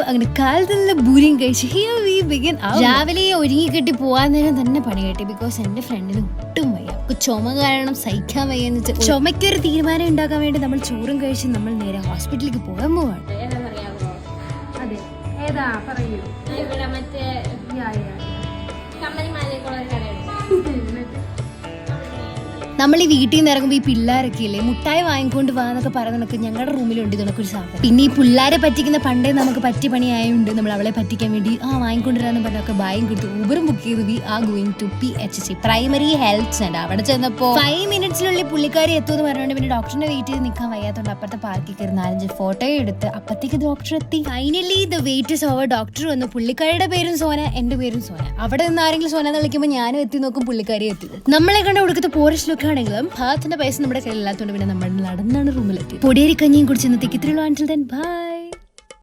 അങ്ങനെ കാലത്തുള്ള ഭൂരിയും കഴിച്ച് here we begin. രാവിലെ ഒരുങ്ങി കെട്ടി പോവാൻ നേരം തന്നെ പണി കെട്ടി. ബിക്കോസ് എന്റെ ഫ്രണ്ടിന് ഒട്ടും വയ്യ, ചുമ കാരണം സഹിക്കാൻ വയ്യെന്ന് വെച്ചാൽ ചുമയ്ക്കൊരു തീരുമാനം ഉണ്ടാക്കാൻ വേണ്ടി നമ്മൾ ചോറും കഴിച്ച് നമ്മൾ നേരെ ഹോസ്പിറ്റലിലേക്ക് പോകാൻ പോവാണ്. അതെ, ഏതാ പറയൂ. ഇവിടെ മറ്റേ കമ്മലിമാലയൊക്കെയുള്ള ഒരു കടയുണ്ട്. നമ്മൾ ഈ വീട്ടിൽ നിന്ന് ഇറങ്ങുമ്പോൾ ഈ പിള്ളേരൊക്കെ ഇല്ലേ മുട്ടായി വാങ്ങിക്കൊണ്ട് പോകാന്നൊക്കെ പറയുന്നതൊക്കെ ഞങ്ങളുടെ റൂമിലുണ്ട് ഇതൊക്കെ സാധനം. പിന്നെ ഈ പിള്ളേരെ പറ്റിക്കുന്ന പണ്ടേ നമുക്ക് പറ്റി പണിയായുണ്ട്. നമ്മൾ അവളെ പറ്റിക്കാൻ വേണ്ടി വാങ്ങിക്കൊണ്ടിരാന്ന് പറഞ്ഞൊക്കെ ബായും കൊടുത്തു ഊബറും ബുക്ക് ചെയ്തു. We are going to PHC primary health centre. അവിടെ ചെന്നപ്പോൾ 5 മിനിറ്റ്സിനുള്ളിൽ പുള്ളിക്കാരി എത്തുമെന്ന് പറഞ്ഞുകൊണ്ട് പിന്നെ ഡോക്ടറിനെ വെയിറ്റ് ചെയ്ത് നിൽക്കാൻ വയ്യാത്തതുകൊണ്ട് അപ്പുറത്തെ പാർക്കിൽ കയറി 4-5 ഫോട്ടോ എടുത്ത് അപ്പത്തേക്ക് ഡോക്ടർ എത്തി. Finally the wait is over. Doctor വന്നു. പുള്ളിക്കാരിയുടെ പേരും സോന, എന്റെ പേരും സോന. അവിടെ നിന്ന് ആരെങ്കിലും സോന എന്ന് വിളിക്കുമ്പോൾ ഞാനും എത്തി നോക്കും, പുള്ളിക്കാരി എത്തി. നമ്മളെ കണ്ട കൊടുക്കത്തെ പോറിഷ് ലുക്ക് ആണെങ്കിലും ഭാഗത്തിന്റെ പൈസ നമ്മുടെ കയ്യിലില്ലാത്തതുകൊണ്ട് പിന്നെ നമ്മൾ നടന്നാണ് റൂമിലെത്തി. പൊടിയേരി കഞ്ഞിയും കുടിച്ച് ഇന്നത്തേക്ക് ഇത്രയുള്ളൂ. Until then, bye.